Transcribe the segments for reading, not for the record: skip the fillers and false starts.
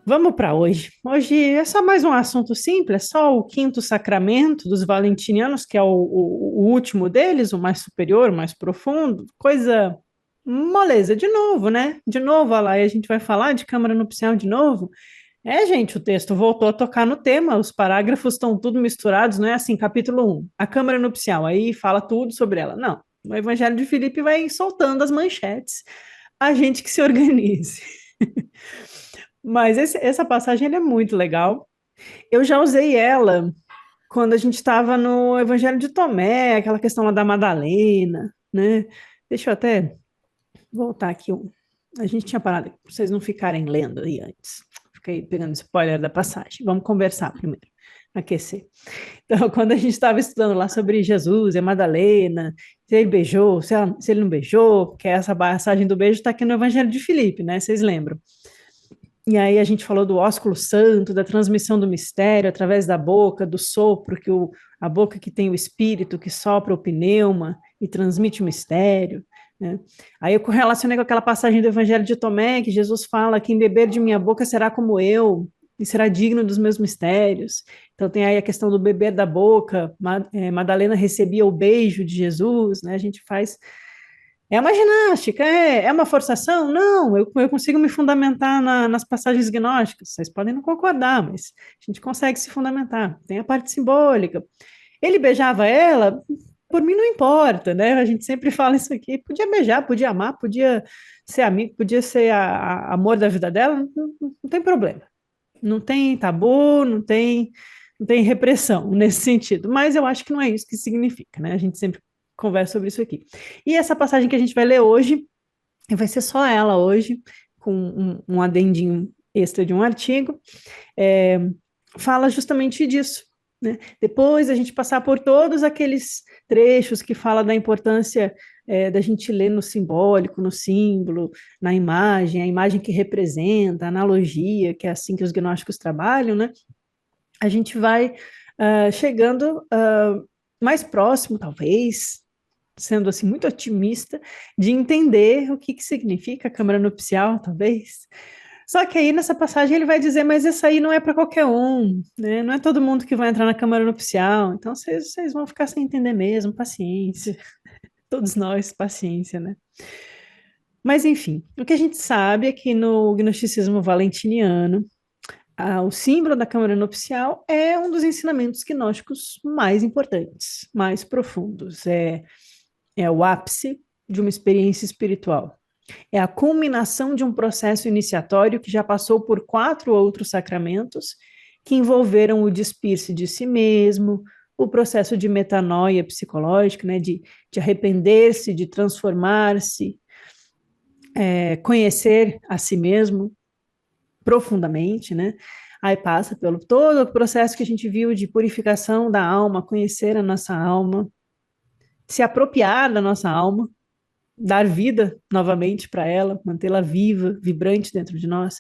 Vamos para hoje. Hoje é só mais um assunto simples, é só o quinto sacramento dos valentinianos, que é o último deles, o mais superior, o mais profundo, coisa moleza, de novo, né? De novo, olha lá, e a gente vai falar de câmara nupcial de novo. É, gente, o texto voltou a tocar no tema, os parágrafos estão tudo misturados, não é assim, capítulo um, a câmara nupcial, aí fala tudo sobre ela. Não, o Evangelho de Filipe vai soltando as manchetes, a gente que se organize. Mas essa passagem ela é muito legal. Eu já usei ela quando a gente estava no Evangelho de Tomé, aquela questão lá da Madalena, né? Deixa eu até voltar aqui. A gente tinha parado, para vocês não ficarem lendo aí antes. Fiquei pegando spoiler da passagem. Vamos conversar primeiro, aquecer. Então, quando a gente estava estudando lá sobre Jesus e a Madalena, se ele beijou, se ele não beijou, porque essa passagem do beijo está aqui no Evangelho de Filipe, né? Vocês lembram? E aí a gente falou do ósculo santo, da transmissão do mistério através da boca, do sopro, a boca que tem o espírito, que sopra o pneuma e transmite o mistério. Né? Aí eu correlacionei com aquela passagem do Evangelho de Tomé, que Jesus fala: quem beber de minha boca será como eu, e será digno dos meus mistérios. Então tem aí a questão do beber da boca, Madalena recebia o beijo de Jesus, né? A gente faz é uma ginástica, é uma forçação? Não, eu consigo me fundamentar nas passagens gnósticas. Vocês podem não concordar, mas a gente consegue se fundamentar. Tem a parte simbólica. Ele beijava ela, por mim não importa, né? A gente sempre fala isso aqui. Podia beijar, podia amar, podia ser amigo, podia ser amor da vida dela, não tem problema. Não tem tabu, não tem repressão nesse sentido. Mas eu acho que não é isso que significa, né? A gente sempre conversa sobre isso aqui. E essa passagem que a gente vai ler hoje, vai ser só ela hoje, com um adendinho extra de um artigo, é, fala justamente disso. Né? Depois a gente passar por todos aqueles trechos que fala da importância da gente ler no simbólico, no símbolo, na imagem, a imagem que representa, a analogia, que é assim que os gnósticos trabalham, né? A gente vai chegando mais próximo, talvez, sendo assim muito otimista, de entender o que significa a câmara nupcial, talvez. Só que aí nessa passagem ele vai dizer, mas isso aí não é para qualquer um, né? Não é todo mundo que vai entrar na câmara nupcial, então vocês vão ficar sem entender mesmo, paciência. Todos nós, paciência, né? Mas enfim, o que a gente sabe é que no gnosticismo valentiniano, o símbolo da câmara nupcial é um dos ensinamentos gnósticos mais importantes, mais profundos. É o ápice de uma experiência espiritual. É a culminação de um processo iniciatório que já passou por 4 outros sacramentos que envolveram o despir-se de si mesmo, o processo de metanoia psicológica, né, de arrepender-se, de transformar-se, conhecer a si mesmo profundamente, né? Aí passa pelo todo o processo que a gente viu de purificação da alma, conhecer a nossa alma, se apropriar da nossa alma, dar vida novamente para ela, mantê-la viva, vibrante dentro de nós,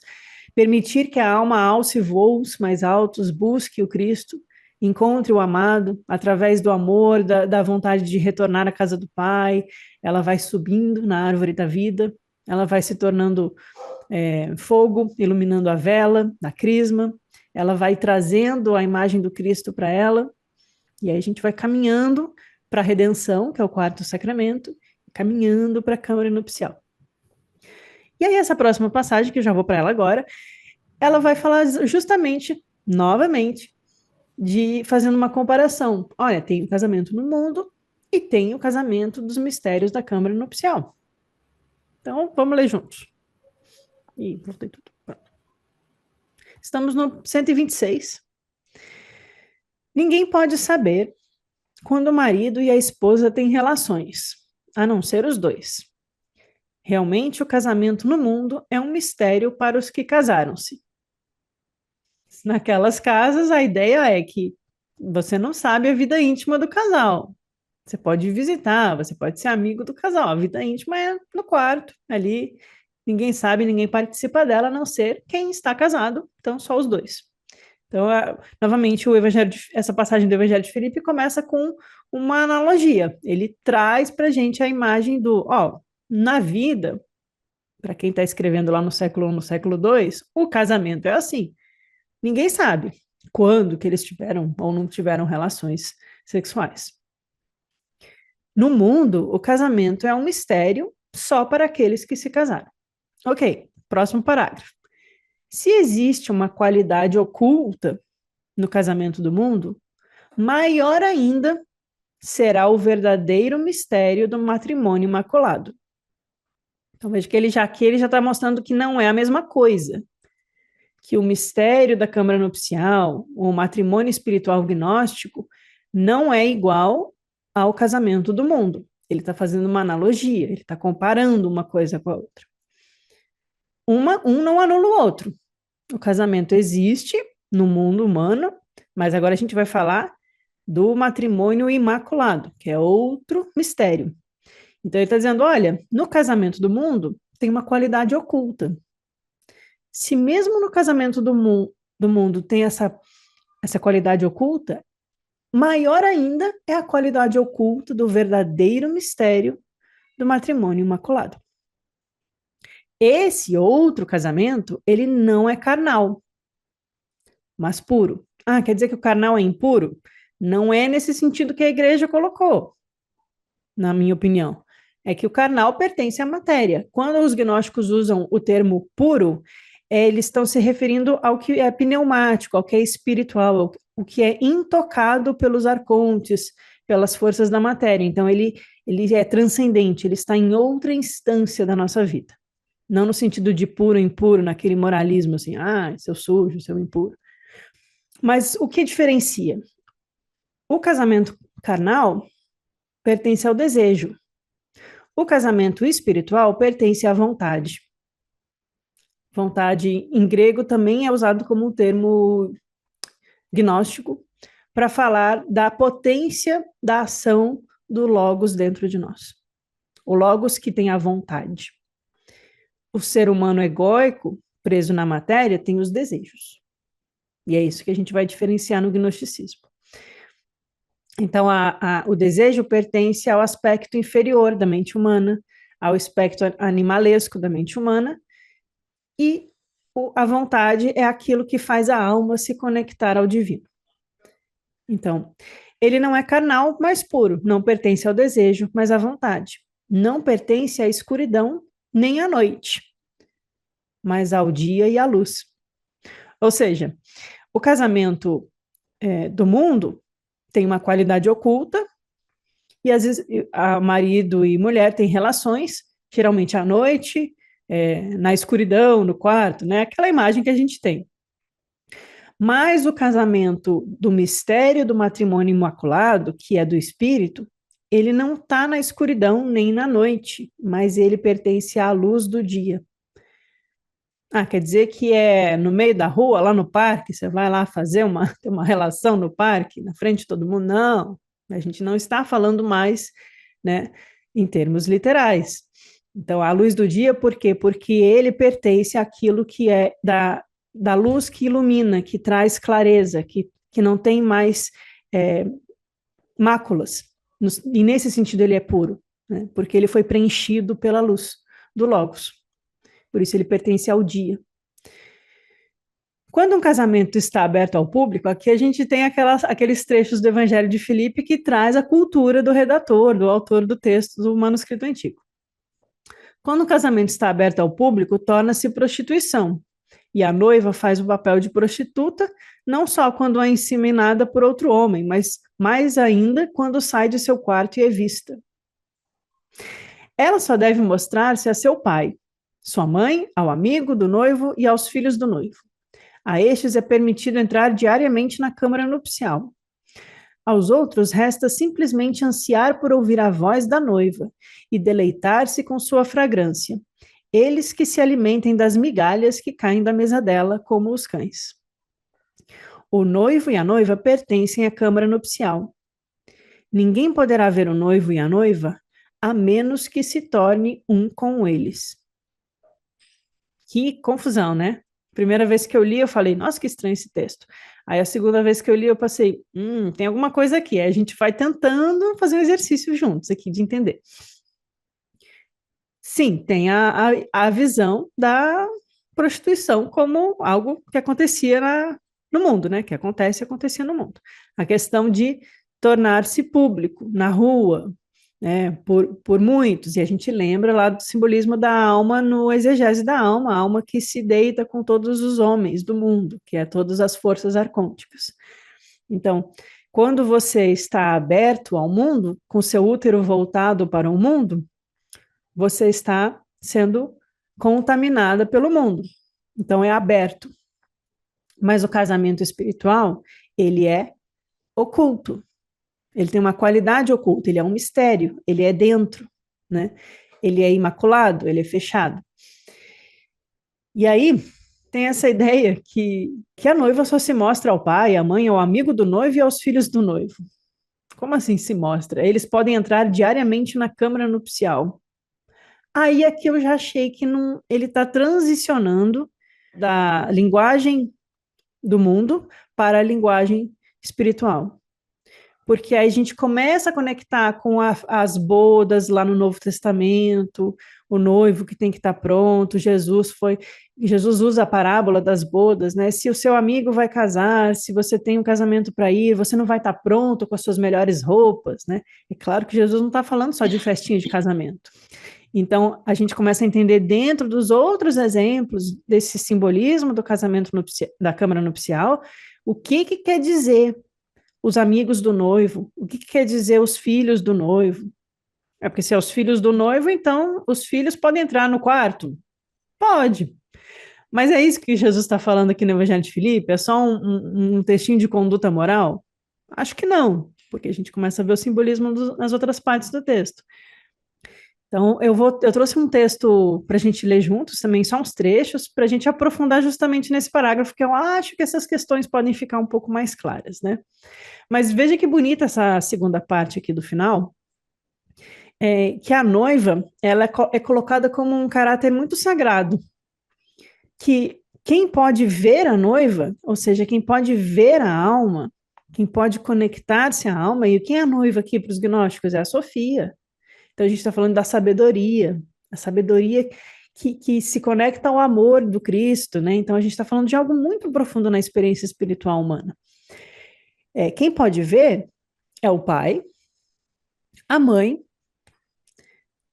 permitir que a alma alce voos mais altos, busque o Cristo, encontre o amado através do amor, da vontade de retornar à casa do Pai, ela vai subindo na árvore da vida, ela vai se tornando fogo, iluminando a vela da crisma, ela vai trazendo a imagem do Cristo para ela, e aí a gente vai caminhando para a redenção, que é o quarto sacramento, caminhando para a câmara nupcial. E aí essa próxima passagem, que eu já vou para ela agora, ela vai falar justamente, novamente, de fazendo uma comparação. Olha, tem o casamento no mundo e tem o casamento dos mistérios da câmara nupcial. Então, vamos ler juntos. Ih, voltei tudo. Pronto. Estamos no 126. Ninguém pode saber quando o marido e a esposa têm relações, a não ser os dois. Realmente, o casamento no mundo é um mistério para os que casaram-se. Naquelas casas, a ideia é que você não sabe a vida íntima do casal. Você pode visitar, você pode ser amigo do casal. A vida íntima é no quarto, ali. Ninguém sabe, ninguém participa dela, a não ser quem está casado. Então, só os dois. Então, novamente, essa passagem do Evangelho de Filipe começa com uma analogia. Ele traz para a gente a imagem do, na vida, para quem está escrevendo lá no século I, no século II, o casamento é assim. Ninguém sabe quando que eles tiveram ou não tiveram relações sexuais. No mundo, o casamento é um mistério só para aqueles que se casaram. Ok, próximo parágrafo. Se existe uma qualidade oculta no casamento do mundo, maior ainda será o verdadeiro mistério do matrimônio imaculado. Então veja que ele já está mostrando que não é a mesma coisa, que o mistério da câmara nupcial, o matrimônio espiritual gnóstico, não é igual ao casamento do mundo. Ele está fazendo uma analogia, ele está comparando uma coisa com a outra. Um não anula o outro. O casamento existe no mundo humano, mas agora a gente vai falar do matrimônio imaculado, que é outro mistério. Então ele está dizendo, olha, no casamento do mundo tem uma qualidade oculta. Se mesmo no casamento do mundo tem essa qualidade oculta, maior ainda é a qualidade oculta do verdadeiro mistério do matrimônio imaculado. Esse outro casamento, ele não é carnal, mas puro. Ah, quer dizer que o carnal é impuro? Não é nesse sentido que a igreja colocou, na minha opinião. É que o carnal pertence à matéria. Quando os gnósticos usam o termo puro, eles estão se referindo ao que é pneumático, ao que é espiritual, o que é intocado pelos arcontes, pelas forças da matéria. Então, ele é transcendente, ele está em outra instância da nossa vida. Não no sentido de puro e impuro, naquele moralismo assim, seu sujo, seu impuro. Mas o que diferencia? O casamento carnal pertence ao desejo. O casamento espiritual pertence à vontade. Vontade, em grego, também é usado como um termo gnóstico para falar da potência da ação do logos dentro de nós. O logos que tem a vontade. O ser humano egóico, preso na matéria, tem os desejos. E é isso que a gente vai diferenciar no gnosticismo. Então, o desejo pertence ao aspecto inferior da mente humana, ao aspecto animalesco da mente humana, e a vontade é aquilo que faz a alma se conectar ao divino. Então, ele não é carnal, mas puro, não pertence ao desejo, mas à vontade. Não pertence à escuridão nem à noite, mas ao dia e à luz. Ou seja, o casamento do mundo tem uma qualidade oculta, e às vezes marido e mulher têm relações, geralmente à noite, na escuridão, no quarto, né? Aquela imagem que a gente tem. Mas o casamento do mistério do matrimônio imaculado, que é do espírito, ele não está na escuridão nem na noite, mas ele pertence à luz do dia. Quer dizer que é no meio da rua, lá no parque, você vai lá ter uma relação no parque, na frente de todo mundo? Não, a gente não está falando mais, né, em termos literais. Então, a luz do dia, por quê? Porque ele pertence àquilo que é da luz que ilumina, que traz clareza, que não tem mais máculas. E nesse sentido ele é puro, né, porque ele foi preenchido pela luz do Logos. Por isso ele pertence ao dia. Quando um casamento está aberto ao público, aqui a gente tem aqueles trechos do Evangelho de Filipe que traz a cultura do redator, do autor do texto do manuscrito antigo. Quando o casamento está aberto ao público, torna-se prostituição. E a noiva faz o papel de prostituta, não só quando é inseminada por outro homem, mas mais ainda quando sai de seu quarto e é vista. Ela só deve mostrar-se a seu pai, sua mãe, ao amigo do noivo e aos filhos do noivo. A estes é permitido entrar diariamente na câmara nupcial. Aos outros resta simplesmente ansiar por ouvir a voz da noiva e deleitar-se com sua fragrância. Eles que se alimentem das migalhas que caem da mesa dela, como os cães. O noivo e a noiva pertencem à câmara nupcial. Ninguém poderá ver o noivo e a noiva a menos que se torne um com eles. Que confusão, né? Primeira vez que eu li, eu falei, nossa, que estranho esse texto. Aí a segunda vez que eu li, eu passei, tem alguma coisa aqui. Aí a gente vai tentando fazer um exercício juntos aqui de entender. sim, tem a visão da prostituição como algo que acontecia no mundo, né? Que acontece e acontecia no mundo. A questão de tornar-se público na rua, né? Por muitos. E a gente lembra lá do simbolismo da alma no exegese da alma, a alma que se deita com todos os homens do mundo, que é todas as forças arcônticas. Então, quando você está aberto ao mundo, com seu útero voltado para o mundo, você está sendo contaminada pelo mundo. Então é aberto. Mas o casamento espiritual, ele é oculto. Ele tem uma qualidade oculta, ele é um mistério, ele é dentro, né? Ele é imaculado, ele é fechado. E aí tem essa ideia que a noiva só se mostra ao pai, à mãe, ao amigo do noivo e aos filhos do noivo. Como assim se mostra? Eles podem entrar diariamente na câmara nupcial. Aí é que eu já achei que não, ele está transicionando da linguagem do mundo para a linguagem espiritual. Porque aí a gente começa a conectar com as bodas lá no Novo Testamento, o noivo que tem que estar pronto, Jesus usa a parábola das bodas, né? Se o seu amigo vai casar, se você tem um casamento para ir, você não vai estar pronto com as suas melhores roupas, né? É claro que Jesus não está falando só de festinha de casamento. Então, a gente começa a entender dentro dos outros exemplos desse simbolismo do casamento nupcial, da câmara nupcial, o que quer dizer os amigos do noivo, o que quer dizer os filhos do noivo. É porque se é os filhos do noivo, então os filhos podem entrar no quarto? Pode. Mas é isso que Jesus está falando aqui no Evangelho de Filipe? É só um textinho de conduta moral? Acho que não, porque a gente começa a ver o simbolismo nas outras partes do texto. Então, eu trouxe um texto para a gente ler juntos também, só uns trechos, para a gente aprofundar justamente nesse parágrafo, que eu acho que essas questões podem ficar um pouco mais claras, né? Mas veja que bonita essa segunda parte aqui do final, que a noiva, ela é colocada como um caráter muito sagrado, que quem pode ver a noiva, ou seja, quem pode ver a alma, quem pode conectar-se à alma, e quem é a noiva aqui para os gnósticos? É a Sofia. Então, a gente está falando da sabedoria, a sabedoria que se conecta ao amor do Cristo, né? Então, a gente está falando de algo muito profundo na experiência espiritual humana. Quem pode ver é o pai, a mãe,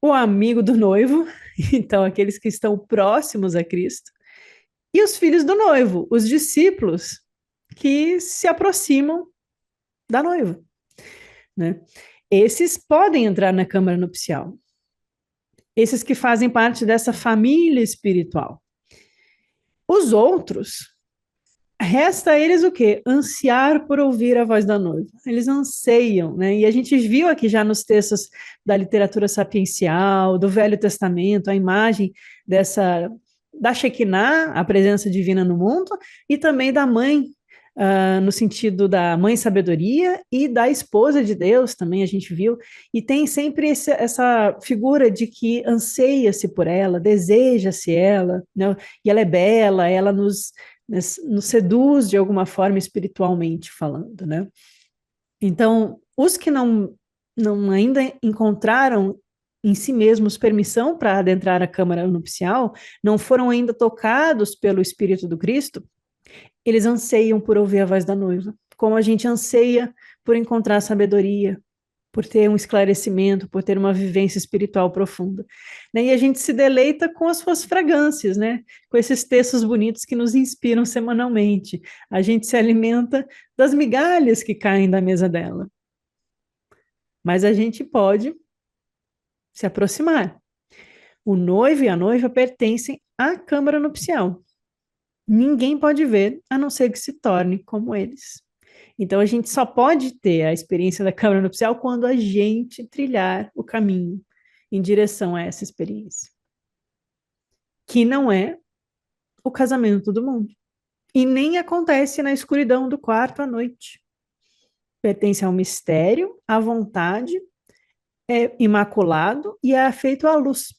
o amigo do noivo, então, aqueles que estão próximos a Cristo, e os filhos do noivo, os discípulos que se aproximam da noiva, né? Esses podem entrar na câmara nupcial. Esses que fazem parte dessa família espiritual. Os outros, resta a eles o quê? Ansiar por ouvir a voz da noiva. Eles anseiam, né? E a gente viu aqui já nos textos da literatura sapiencial, do Velho Testamento, a imagem da Shekinah, a presença divina no mundo, e também da mãe, no sentido da mãe sabedoria e da esposa de Deus também a gente viu, e tem sempre essa figura de que anseia-se por ela, deseja-se ela, né? E ela é bela, ela nos seduz de alguma forma espiritualmente falando, né? Então, os que não ainda encontraram em si mesmos permissão para adentrar a câmara nupcial, não foram ainda tocados pelo Espírito do Cristo, eles anseiam por ouvir a voz da noiva, como a gente anseia por encontrar sabedoria, por ter um esclarecimento, por ter uma vivência espiritual profunda. Né? E a gente se deleita com as suas fragrâncias, né? Com esses textos bonitos que nos inspiram semanalmente. A gente se alimenta das migalhas que caem da mesa dela. Mas a gente pode se aproximar. O noivo e a noiva pertencem à câmara nupcial. Ninguém pode ver, a não ser que se torne como eles. Então, a gente só pode ter a experiência da câmara nupcial quando a gente trilhar o caminho em direção a essa experiência, que não é o casamento do mundo. E nem acontece na escuridão do quarto à noite. Pertence ao mistério, à vontade, é imaculado e é feito à luz.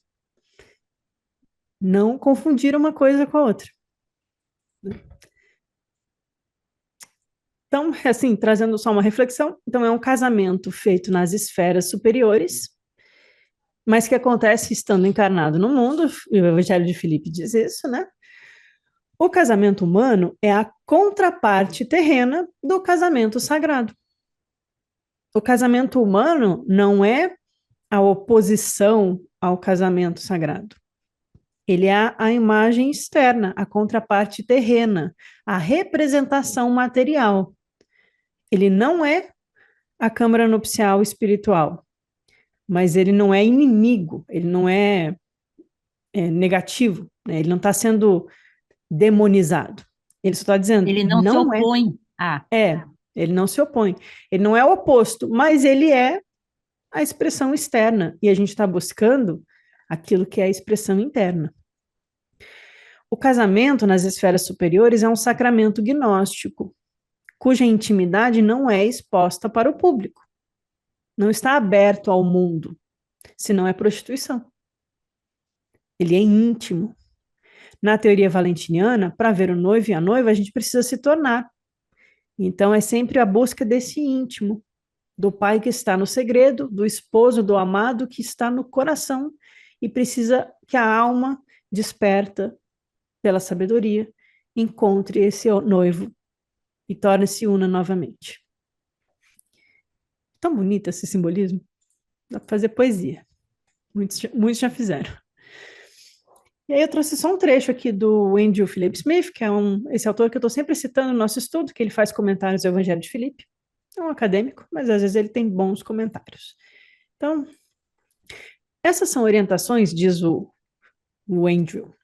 Não confundir uma coisa com a outra. Então, assim, trazendo só uma reflexão, então é um casamento feito nas esferas superiores, mas que acontece estando encarnado no mundo, e o Evangelho de Filipe diz isso, né? O casamento humano é a contraparte terrena do casamento sagrado. O casamento humano não é a oposição ao casamento sagrado. Ele é a imagem externa, a contraparte terrena, a representação material. Ele não é a câmara nupcial espiritual, mas ele não é inimigo, ele não é, negativo, né? Ele não está sendo demonizado. Ele só está dizendo, Ele não se não é, opõe a. ele não se opõe. Ele não é o oposto, mas ele é a expressão externa, e a gente está buscando aquilo que é a expressão interna. O casamento nas esferas superiores é um sacramento gnóstico, cuja intimidade não é exposta para o público, não está aberto ao mundo, senão é prostituição. Ele é íntimo. Na teoria valentiniana, para ver o noivo e a noiva, a gente precisa se tornar. Então, é sempre a busca desse íntimo, do pai que está no segredo, do esposo, do amado que está no coração e precisa que a alma desperta pela sabedoria encontre esse noivo e torne-se una novamente. Tão bonito esse simbolismo. Dá para fazer poesia. Muitos já fizeram. E aí eu trouxe só um trecho aqui do Andrew Philip Smith, que é esse autor que eu estou sempre citando no nosso estudo, que ele faz comentários do Evangelho de Filipe. É um acadêmico, mas às vezes ele tem bons comentários. Então, essas são orientações, diz o Andrew,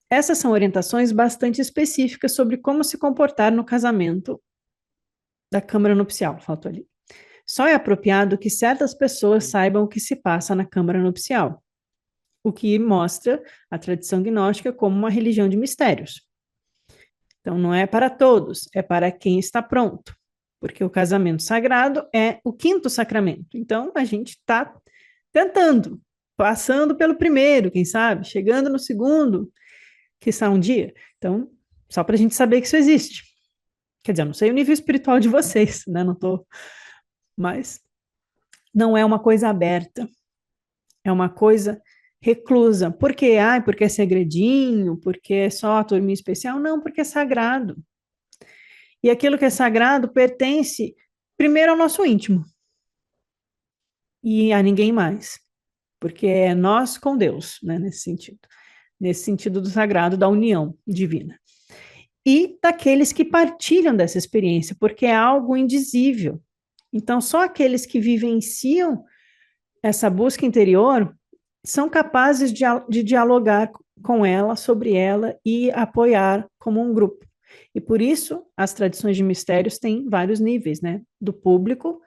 essas são orientações bastante específicas sobre como se comportar no casamento da câmara nupcial, faltou ali. Só é apropriado que certas pessoas saibam o que se passa na câmara nupcial, o que mostra a tradição gnóstica como uma religião de mistérios. Então, não é para todos, é para quem está pronto, porque o casamento sagrado é o quinto sacramento. Então, a gente está tentando, passando pelo primeiro, quem sabe, chegando no segundo, que está um dia. Então, só para a gente saber que isso existe. Quer dizer, eu não sei o nível espiritual de vocês, né? Não estou. Mas não é uma coisa aberta, é uma coisa reclusa. Por quê? Porque é segredinho, porque é só a turminha especial? Não, porque é sagrado. E aquilo que é sagrado pertence primeiro ao nosso íntimo e a ninguém mais, porque é nós com Deus, né, nesse sentido do sagrado, da união divina. E daqueles que partilham dessa experiência, porque é algo indizível. Então, só aqueles que vivenciam essa busca interior são capazes de dialogar com ela, sobre ela e apoiar como um grupo. E por isso, as tradições de mistérios têm vários níveis, né? Do público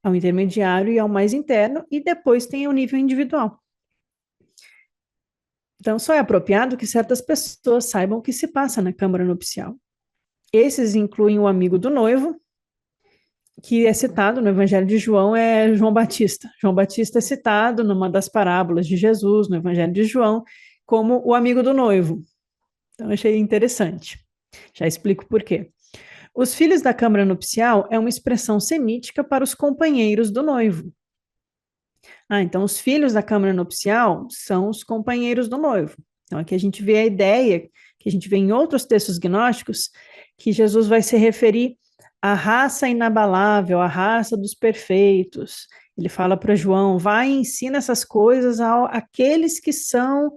ao intermediário e ao mais interno, e depois tem o nível individual. Então, só é apropriado que certas pessoas saibam o que se passa na câmara nupcial. Esses incluem o amigo do noivo, que é citado no Evangelho de João, é João Batista. João Batista é citado numa das parábolas de Jesus, no Evangelho de João, como o amigo do noivo. Então, achei interessante. Já explico por quê. Os filhos da câmara nupcial é uma expressão semítica para os companheiros do noivo. Então os filhos da câmara nupcial são os companheiros do noivo. Então aqui a gente vê a ideia, que a gente vê em outros textos gnósticos, que Jesus vai se referir à raça inabalável, à raça dos perfeitos. Ele fala para João, vai e ensina essas coisas àqueles que são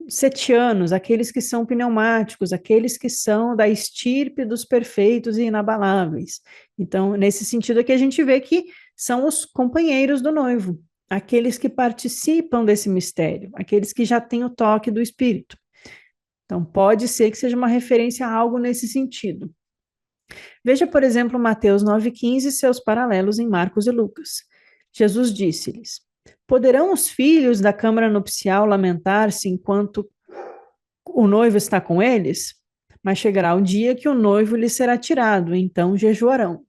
setianos, aqueles que são pneumáticos, aqueles que são da estirpe dos perfeitos e inabaláveis. Então, nesse sentido aqui, a gente vê que são os companheiros do noivo, aqueles que participam desse mistério, aqueles que já têm o toque do Espírito. Então, pode ser que seja uma referência a algo nesse sentido. Veja, por exemplo, Mateus 9,15 e seus paralelos em Marcos e Lucas. Jesus disse-lhes: poderão os filhos da câmara nupcial lamentar-se enquanto o noivo está com eles? Mas chegará o dia que o noivo lhes será tirado, então jejuarão.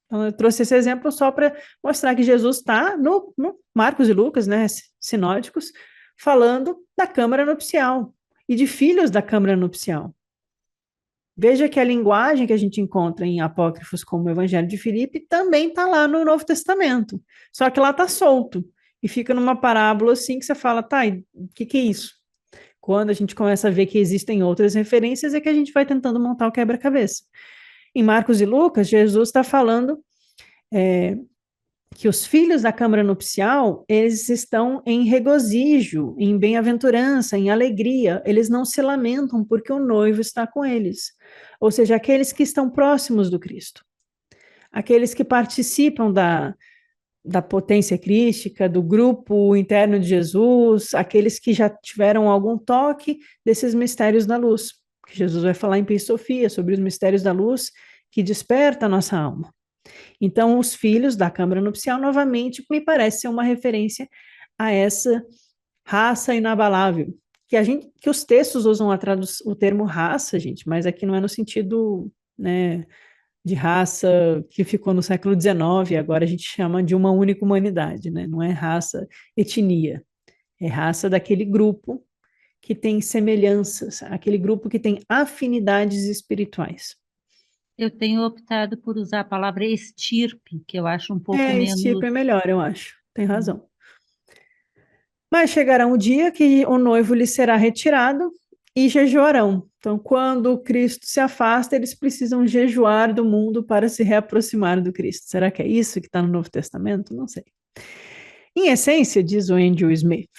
Então, eu trouxe esse exemplo só para mostrar que Jesus está no Marcos e Lucas, né, sinóticos, falando da câmara nupcial e de filhos da câmara nupcial. Veja que a linguagem que a gente encontra em apócrifos como o Evangelho de Filipe também está lá no Novo Testamento, só que lá está solto. e fica numa parábola assim que você fala, tá, e o que é isso? Quando a gente começa a ver que existem outras referências, é que a gente vai tentando montar o quebra-cabeça. Em Marcos e Lucas, Jesus está falando que os filhos da câmara nupcial, eles estão em regozijo, em bem-aventurança, em alegria, eles não se lamentam porque o noivo está com eles. Ou seja, aqueles que estão próximos do Cristo, aqueles que participam da potência crística, do grupo interno de Jesus, aqueles que já tiveram algum toque desses mistérios da luz. Jesus vai falar em Pi Sofia sobre os mistérios da luz que desperta a nossa alma. Então, os filhos da Câmara Nupcial, novamente, me parece ser uma referência a essa raça inabalável, que os textos usam o termo raça, gente, mas aqui não é no sentido, né, de raça que ficou no século XIX, agora a gente chama de uma única humanidade, né? Não é raça, etnia, é raça daquele grupo que tem semelhanças, aquele grupo que tem afinidades espirituais. Eu tenho optado por usar a palavra estirpe, que eu acho um pouco Esse tipo menos. é melhor, eu acho. Tem razão. Mas chegará um dia que o noivo lhe será retirado e jejuarão. Então, quando Cristo se afasta, eles precisam jejuar do mundo para se reaproximar do Cristo. Será que é isso que está no Novo Testamento? Não sei. Em essência, diz o Andrew Smith,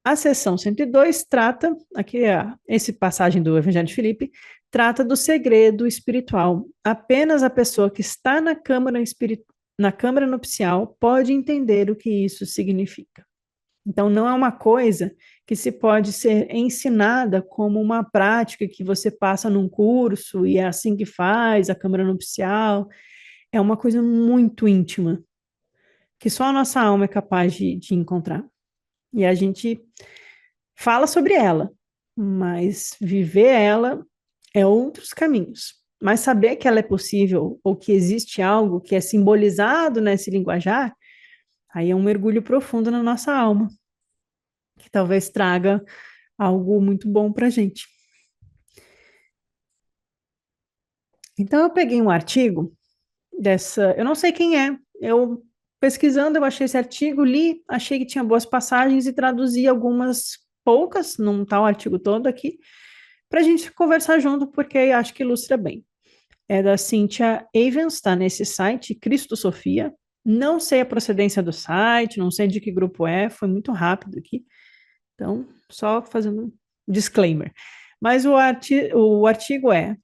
a seção 102 trata, aqui esse passagem do Evangelho de Filipe, trata do segredo espiritual. Apenas a pessoa que está na câmara nupcial pode entender o que isso significa. Então, não é uma coisa que se pode ser ensinada como uma prática que você passa num curso e é assim que faz, a câmara nupcial. É uma coisa muito íntima, que só a nossa alma é capaz de encontrar. E a gente fala sobre ela, mas viver ela é outros caminhos. Mas saber que ela é possível ou que existe algo que é simbolizado nesse linguajar, aí é um mergulho profundo na nossa alma, que talvez traga algo muito bom para a gente. Então, eu peguei um artigo eu não sei quem é, eu pesquisando, eu achei esse artigo, li, achei que tinha boas passagens e traduzi algumas poucas, não está o artigo todo aqui, para a gente conversar junto, porque acho que ilustra bem. É da Cynthia Evans, está nesse site, Cristo Sofia. Não sei a procedência do site, não sei de que grupo é, foi muito rápido aqui. Então, só fazendo um disclaimer. Mas o artigo é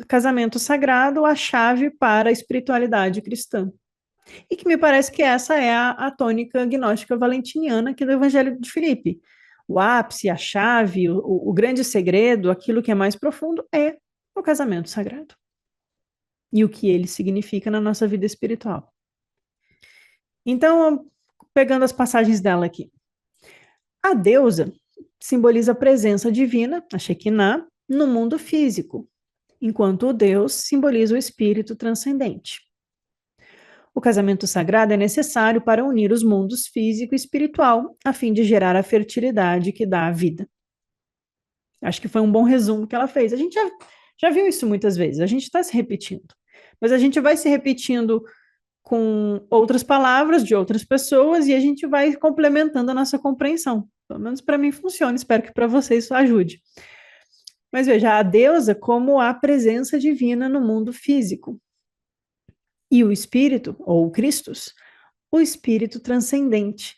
Casamento Sagrado, a chave para a espiritualidade cristã. E que me parece que essa é a tônica gnóstica valentiniana aqui do Evangelho de Filipe. O ápice, a chave, o grande segredo, aquilo que é mais profundo é o casamento sagrado. E o que ele significa na nossa vida espiritual. Então, pegando as passagens dela aqui. A deusa simboliza a presença divina, a Shekinah, no mundo físico, enquanto o Deus simboliza o espírito transcendente. O casamento sagrado é necessário para unir os mundos físico e espiritual, a fim de gerar a fertilidade que dá a vida. Acho que foi um bom resumo que ela fez. A gente já viu isso muitas vezes, a gente está se repetindo. Mas a gente vai se repetindo com outras palavras de outras pessoas e a gente vai complementando a nossa compreensão. Pelo menos para mim funciona, espero que para vocês isso ajude. Mas veja, a deusa como a presença divina no mundo físico. E o espírito, ou o Christus, o espírito transcendente.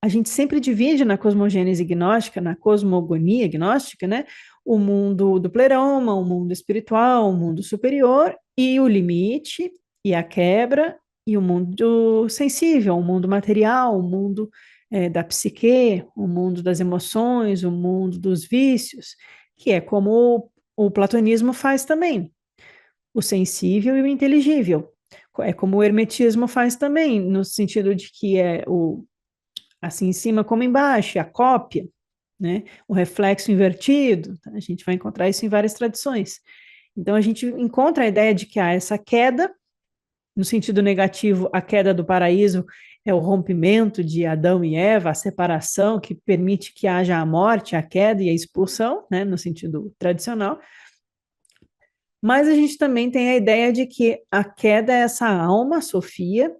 A gente sempre divide na cosmogênese gnóstica, na cosmogonia gnóstica, né? O mundo do pleroma, o mundo espiritual, o mundo superior e o limite e a quebra e o mundo sensível, o mundo material, o mundo da psique, o mundo das emoções, o mundo dos vícios, que é como o platonismo faz também, o sensível e o inteligível. É como o hermetismo faz também, no sentido de que é o assim em cima como embaixo, a cópia, né? O reflexo invertido, tá? A gente vai encontrar isso em várias tradições. Então a gente encontra a ideia de que há essa queda, no sentido negativo, a queda do paraíso é o rompimento de Adão e Eva, a separação que permite que haja a morte, a queda e a expulsão, né, no sentido tradicional. Mas a gente também tem a ideia de que a queda é essa alma, Sofia,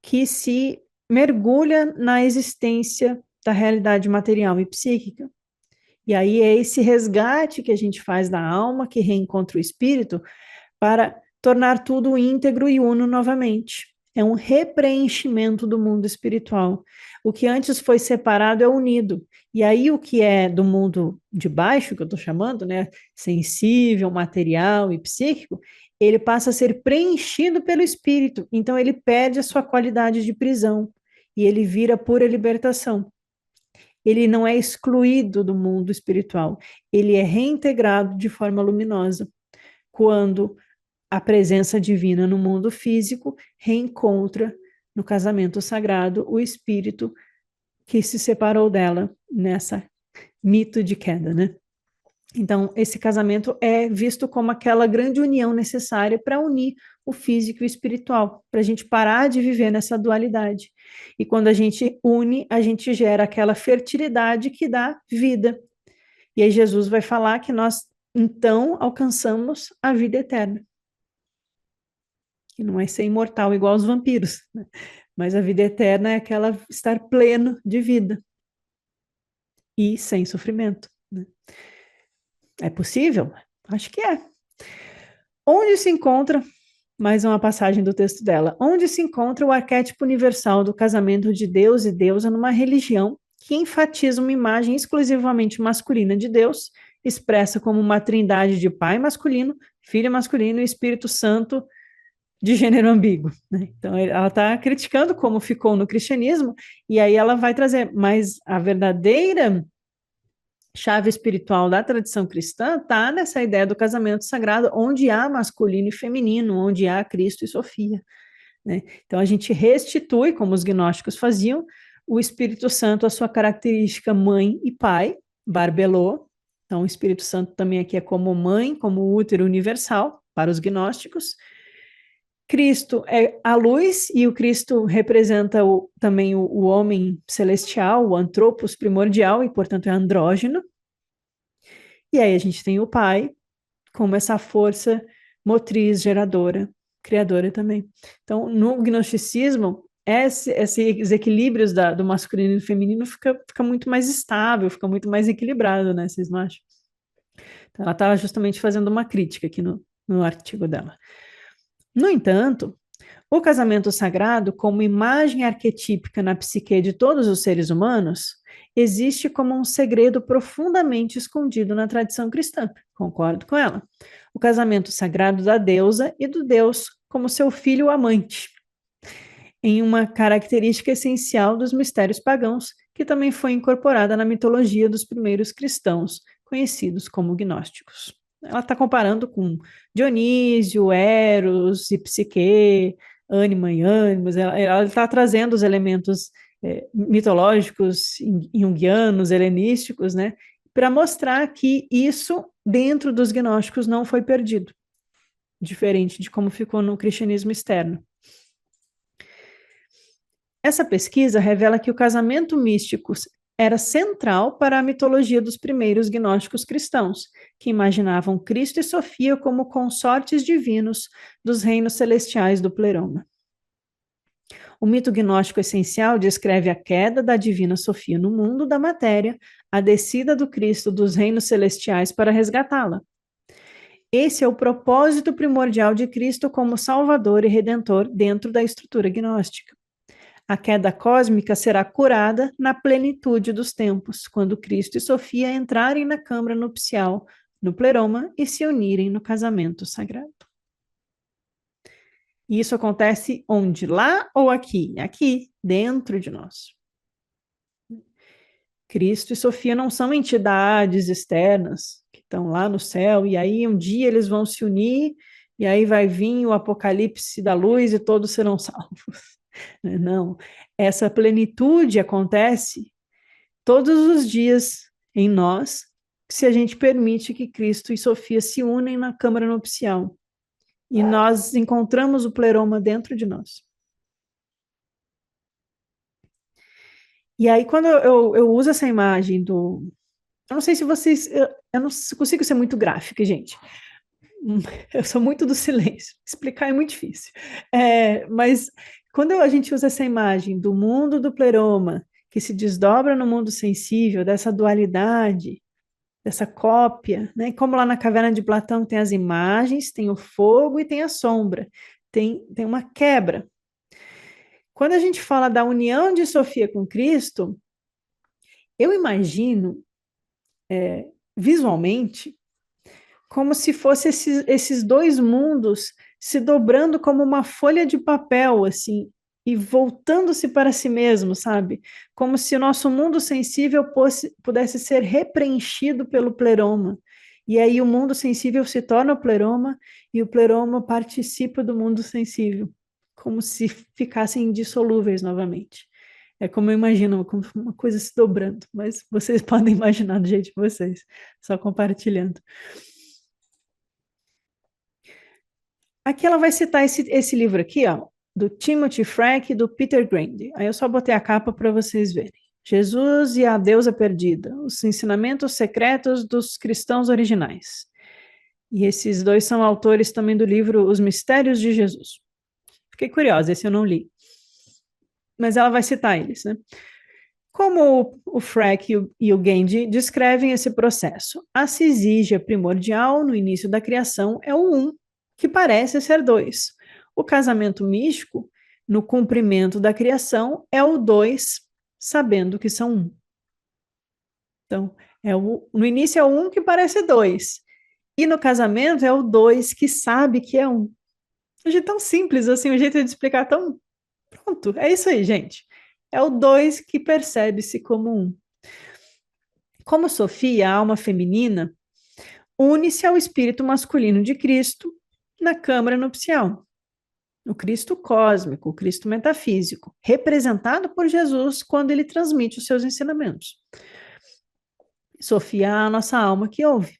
que se mergulha na existência da realidade material e psíquica. E aí é esse resgate que a gente faz da alma, que reencontra o espírito, para tornar tudo íntegro e uno novamente. É um repreenchimento do mundo espiritual. O que antes foi separado é unido. E aí o que é do mundo de baixo, que eu estou chamando, né, sensível, material e psíquico, ele passa a ser preenchido pelo espírito. Então ele perde a sua qualidade de prisão e ele vira pura libertação. Ele não é excluído do mundo espiritual, ele é reintegrado de forma luminosa. Quando a presença divina no mundo físico reencontra no casamento sagrado o espírito que se separou dela nessa mito de queda, né? Então, esse casamento é visto como aquela grande união necessária para unir o físico e o espiritual, para a gente parar de viver nessa dualidade. E quando a gente une, a gente gera aquela fertilidade que dá vida. E aí Jesus vai falar que nós, então, alcançamos a vida eterna. Que não é ser imortal igual aos vampiros, né? Mas a vida eterna é aquela estar pleno de vida e sem sofrimento, né? É possível? Acho que é. Onde se encontra, mais uma passagem do texto dela, onde se encontra o arquétipo universal do casamento de Deus e deusa numa religião que enfatiza uma imagem exclusivamente masculina de Deus, expressa como uma trindade de Pai masculino, Filho masculino e Espírito Santo de gênero ambíguo, né? Então, ela está criticando como ficou no cristianismo, e aí ela vai trazer, mas a verdadeira chave espiritual da tradição cristã está nessa ideia do casamento sagrado, onde há masculino e feminino, onde há Cristo e Sofia, né? Então, a gente restitui, como os gnósticos faziam, o Espírito Santo, a sua característica mãe e pai, barbelô. Então, o Espírito Santo também aqui é como mãe, como útero universal, para os gnósticos. Cristo é a luz, e o Cristo representa também o homem celestial, o antropos primordial, e portanto é andrógeno. E aí a gente tem o Pai como essa força motriz, geradora, criadora também. Então, no gnosticismo, esses equilíbrios do masculino e do feminino fica muito mais estável, fica muito mais equilibrado, né? Vocês não acham? Então, ela estava justamente fazendo uma crítica aqui no artigo dela. No entanto, o casamento sagrado, como imagem arquetípica na psique de todos os seres humanos, existe como um segredo profundamente escondido na tradição cristã. Concordo com ela. O casamento sagrado da deusa e do Deus como seu filho amante, em uma característica essencial dos mistérios pagãos, que também foi incorporada na mitologia dos primeiros cristãos, conhecidos como gnósticos. Ela está comparando com Dionísio, Eros e Psique, ânima e ânimos. Ela está trazendo os elementos mitológicos, junguianos, helenísticos, né, para mostrar que isso, dentro dos gnósticos, não foi perdido, diferente de como ficou no cristianismo externo. Essa pesquisa revela que o casamento místico era central para a mitologia dos primeiros gnósticos cristãos, que imaginavam Cristo e Sofia como consortes divinos dos reinos celestiais do pleroma. O mito gnóstico essencial descreve a queda da divina Sofia no mundo da matéria, a descida do Cristo dos reinos celestiais para resgatá-la. Esse é o propósito primordial de Cristo como Salvador e Redentor dentro da estrutura gnóstica. A queda cósmica será curada na plenitude dos tempos, quando Cristo e Sofia entrarem na câmara nupcial, no pleroma, e se unirem no casamento sagrado. E isso acontece onde? Lá ou aqui? Aqui, dentro de nós. Cristo e Sofia não são entidades externas que estão lá no céu, e aí um dia eles vão se unir, e aí vai vir o apocalipse da luz e todos serão salvos. Não, essa plenitude acontece todos os dias em nós, se a gente permite que Cristo e Sofia se unem na câmara nupcial. E nós encontramos o pleroma dentro de nós. E aí, quando eu uso essa imagem do... Eu não sei se vocês... Eu não consigo ser muito gráfica, gente. Eu sou muito do silêncio. Explicar é muito difícil. Mas quando a gente usa essa imagem do mundo do pleroma, que se desdobra no mundo sensível, dessa dualidade, dessa cópia, né? Como lá na caverna de Platão tem as imagens, tem o fogo e tem a sombra, tem uma quebra. Quando a gente fala da união de Sofia com Cristo, eu imagino visualmente como se fosse esses dois mundos se dobrando como uma folha de papel, assim, e voltando-se para si mesmo, sabe? Como se o nosso mundo sensível pudesse ser repreenchido pelo pleroma. E aí o mundo sensível se torna o pleroma e o pleroma participa do mundo sensível, como se ficassem indissolúveis novamente. É como eu imagino, como uma coisa se dobrando, mas vocês podem imaginar do jeito de vocês, só compartilhando. Aqui ela vai citar esse livro aqui, ó, do Timothy Freke e do Peter Grande. Aí eu só botei a capa para vocês verem. Jesus e a Deusa Perdida, os ensinamentos secretos dos cristãos originais. E esses dois são autores também do livro Os Mistérios de Jesus. Fiquei curiosa, esse eu não li. Mas ela vai citar eles, né? Como o Freke e o Gandhi descrevem esse processo? A cisígia primordial no início da criação é o um, que parece ser dois. O casamento místico, no cumprimento da criação, é o dois, sabendo que são um. Então, no início é o um que parece dois. E no casamento é o dois que sabe que é um. Um jeito tão simples assim, um jeito de explicar tão pronto. É isso aí, gente. É o dois que percebe-se como um. Como Sofia, a alma feminina, une-se ao espírito masculino de Cristo na câmara nupcial. O Cristo cósmico, o Cristo metafísico, representado por Jesus quando ele transmite os seus ensinamentos. Sofia é a nossa alma que ouve.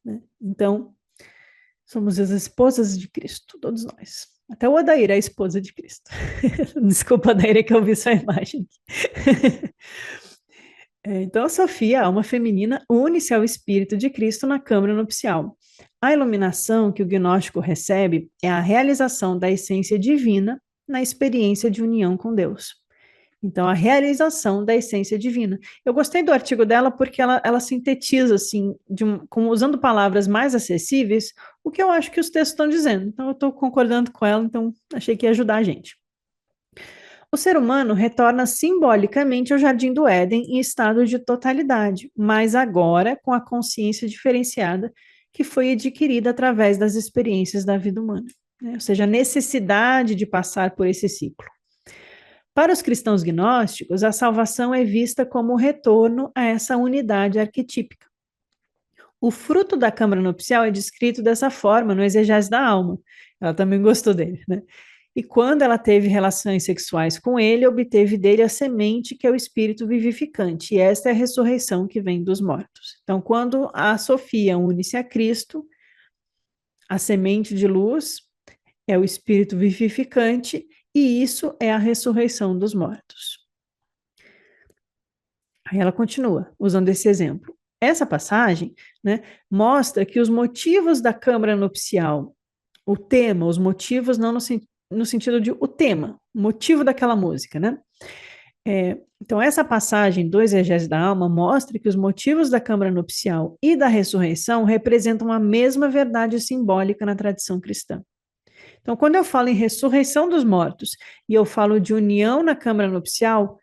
Né? Então, somos as esposas de Cristo, todos nós. Até o Odair é a esposa de Cristo. Desculpa, Odair, é que eu vi sua imagem. Então, a Sofia, a alma feminina, une-se ao Espírito de Cristo na câmara nupcial. A iluminação que o gnóstico recebe é a realização da essência divina na experiência de união com Deus. Então, a realização da essência divina. Eu gostei do artigo dela porque ela sintetiza, assim, usando palavras mais acessíveis, o que eu acho que os textos estão dizendo. Então, eu estou concordando com ela, então achei que ia ajudar a gente. O ser humano retorna simbolicamente ao Jardim do Éden em estado de totalidade, mas agora com a consciência diferenciada que foi adquirida através das experiências da vida humana, né? Ou seja, a necessidade de passar por esse ciclo. Para os cristãos gnósticos, a salvação é vista como o retorno a essa unidade arquetípica. O fruto da câmara nupcial é descrito dessa forma no Exegese da Alma. Ela também gostou dele, né? E quando ela teve relações sexuais com ele, obteve dele a semente que é o espírito vivificante. E esta é a ressurreição que vem dos mortos. Então, quando a Sofia une-se a Cristo, a semente de luz é o espírito vivificante, e isso é a ressurreição dos mortos. Aí ela continua, usando esse exemplo. Essa passagem, né, mostra que os motivos da câmara nupcial, o tema, os motivos não no sentido de o tema, o motivo daquela música, né? Então, essa passagem do Exegese da Alma mostra que os motivos da câmara nupcial e da ressurreição representam a mesma verdade simbólica na tradição cristã. Então, quando eu falo em ressurreição dos mortos e eu falo de união na câmara nupcial,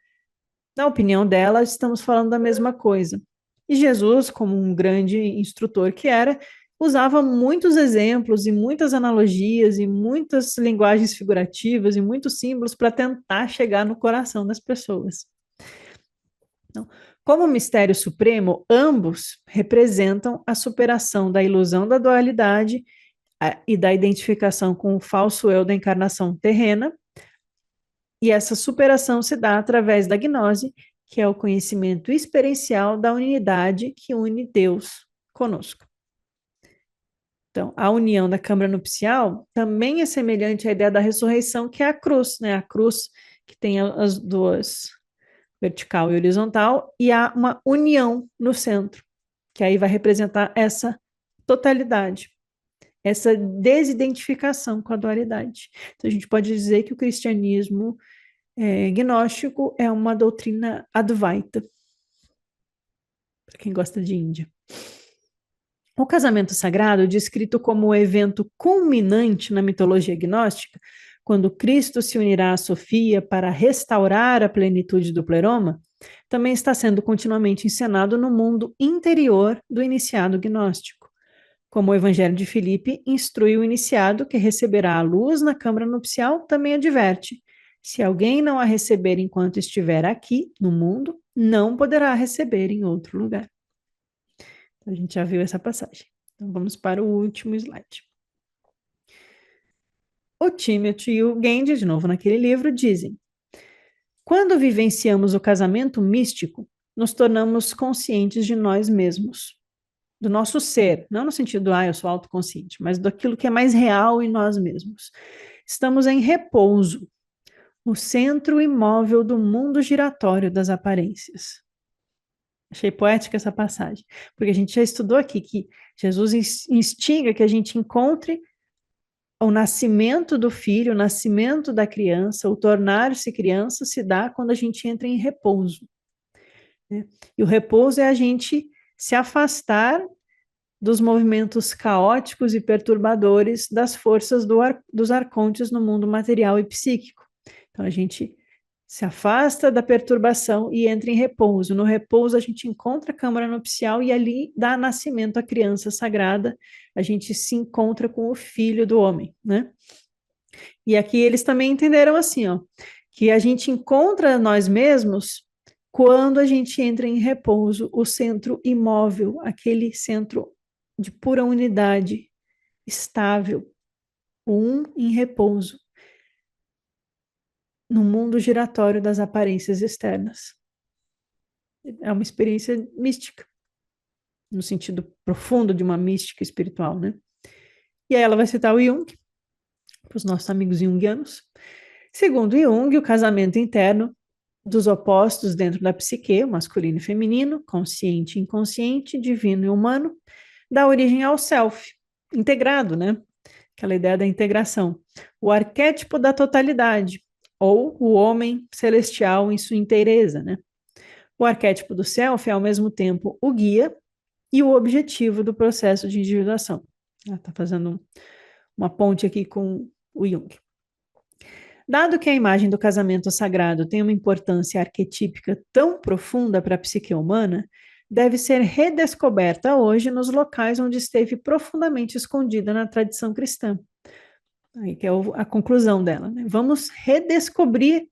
na opinião dela, estamos falando da mesma coisa. E Jesus, como um grande instrutor que era, usava muitos exemplos e muitas analogias e muitas linguagens figurativas e muitos símbolos para tentar chegar no coração das pessoas. Então, como mistério supremo, ambos representam a superação da ilusão da dualidade e da identificação com o falso eu da encarnação terrena, e essa superação se dá através da gnose, que é o conhecimento experiencial da unidade que une Deus conosco. Então, a união da câmara nupcial também é semelhante à ideia da ressurreição, que é a cruz, né? A cruz que tem as duas, vertical e horizontal, e há uma união no centro, que aí vai representar essa totalidade. essa desidentificação com a dualidade. Então, a gente pode dizer que o cristianismo gnóstico é uma doutrina Advaita, para quem gosta de Índia. O casamento sagrado, descrito como o evento culminante na mitologia gnóstica, quando Cristo se unirá a Sofia para restaurar a plenitude do pleroma, também está sendo continuamente encenado no mundo interior do iniciado gnóstico. Como o Evangelho de Filipe instrui o iniciado que receberá a luz na câmara nupcial, também adverte: se alguém não a receber enquanto estiver aqui, no mundo, não poderá receber em outro lugar. A gente já viu essa passagem. Então vamos para o último slide. O Timothy e o Gandhi, de novo naquele livro, dizem: quando vivenciamos o casamento místico, nos tornamos conscientes de nós mesmos, do nosso ser, não no sentido, eu sou autoconsciente, mas daquilo que é mais real em nós mesmos. Estamos em repouso, o centro imóvel do mundo giratório das aparências. Achei poética essa passagem, porque a gente já estudou aqui que Jesus instiga que a gente encontre o nascimento do filho, o nascimento da criança, o tornar-se criança se dá quando a gente entra em repouso. Né? E o repouso é a gente se afastar dos movimentos caóticos e perturbadores das forças dos arcontes no mundo material e psíquico. Então, a gente se afasta da perturbação e entra em repouso. No repouso, a gente encontra a câmara nupcial e ali dá nascimento à criança sagrada, a gente se encontra com o filho do homem, né? E aqui eles também entenderam assim, que a gente encontra nós mesmos quando a gente entra em repouso, o centro imóvel, aquele centro de pura unidade, estável, um em repouso, no mundo giratório das aparências externas. É uma experiência mística, no sentido profundo de uma mística espiritual, né? E aí ela vai citar o Jung, para os nossos amigos jungianos. Segundo Jung, o casamento interno dos opostos dentro da psique, masculino e feminino, consciente e inconsciente, divino e humano, dá origem ao self, integrado, né? Aquela ideia da integração. O arquétipo da totalidade, ou o homem celestial em sua inteireza, né? O arquétipo do self é, ao mesmo tempo, o guia e o objetivo do processo de individuação. Ela está fazendo uma ponte aqui com o Jung. Dado que a imagem do casamento sagrado tem uma importância arquetípica tão profunda para a psique humana, deve ser redescoberta hoje nos locais onde esteve profundamente escondida na tradição cristã. Aí que é a conclusão dela, né? Vamos redescobrir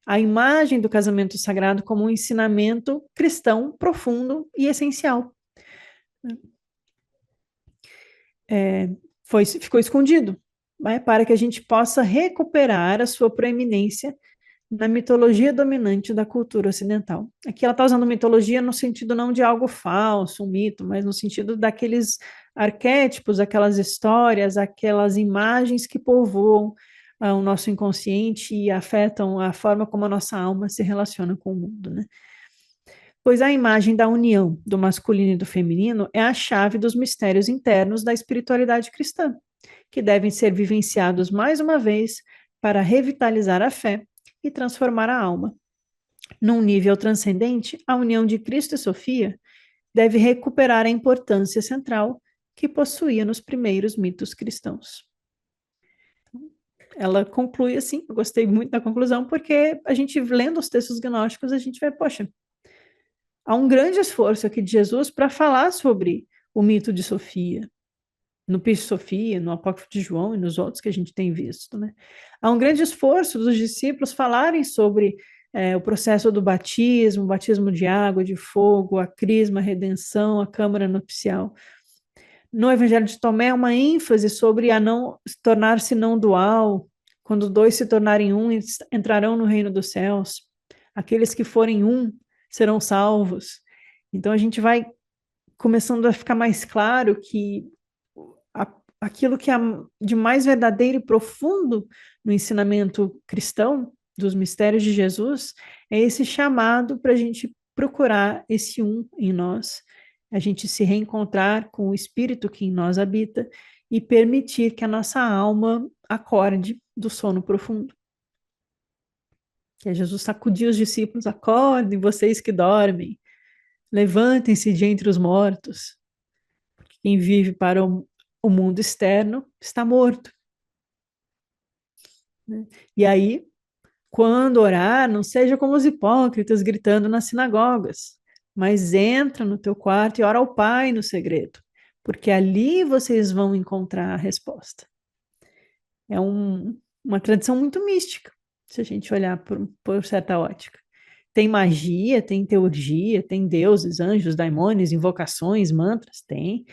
a imagem do casamento sagrado como um ensinamento cristão profundo e essencial. Ficou escondido, né, para que a gente possa recuperar a sua proeminência na mitologia dominante da cultura ocidental. Aqui ela está usando mitologia no sentido não de algo falso, um mito, mas no sentido daqueles arquétipos, aquelas histórias, aquelas imagens que povoam o nosso inconsciente e afetam a forma como a nossa alma se relaciona com o mundo, né? Pois a imagem da união do masculino e do feminino é a chave dos mistérios internos da espiritualidade cristã, que devem ser vivenciados mais uma vez para revitalizar a fé e transformar a alma. Num nível transcendente, a união de Cristo e Sofia deve recuperar a importância central que possuía nos primeiros mitos cristãos. Ela conclui assim, eu gostei muito da conclusão, porque a gente, lendo os textos gnósticos, a gente vai, poxa, há um grande esforço aqui de Jesus para falar sobre o mito de Sofia, no Pis Sofia, no Apócrifo de João e nos outros que a gente tem visto, né? Há um grande esforço dos discípulos falarem sobre o processo do batismo, o batismo de água, de fogo, a crisma, a redenção, a câmara nupcial. No Evangelho de Tomé, uma ênfase sobre a não tornar-se não dual, quando dois se tornarem um, entrarão no reino dos céus. Aqueles que forem um serão salvos. Então a gente vai começando a ficar mais claro que aquilo que há de mais verdadeiro e profundo no ensinamento cristão, dos mistérios de Jesus, é esse chamado para a gente procurar esse um em nós, a gente se reencontrar com o Espírito que em nós habita e permitir que a nossa alma acorde do sono profundo. Que Jesus sacudiu os discípulos: acordem, vocês que dormem, levantem-se de entre os mortos. Quem vive para o mundo externo está morto. Né? E aí, quando orar, não seja como os hipócritas gritando nas sinagogas, mas entra no teu quarto e ora ao Pai no segredo, porque ali vocês vão encontrar a resposta. É uma tradição muito mística, se a gente olhar por certa ótica. Tem magia, tem teurgia, tem deuses, anjos, daimônios, invocações, mantras, tem,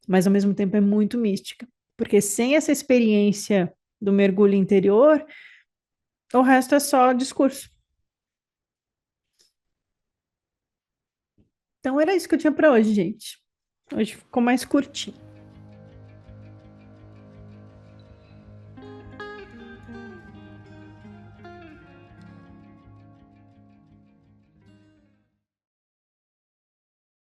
mas ao mesmo tempo é muito mística, porque sem essa experiência do mergulho interior, o resto é só discurso. Então era isso que eu tinha para hoje, gente. Hoje ficou mais curtinho.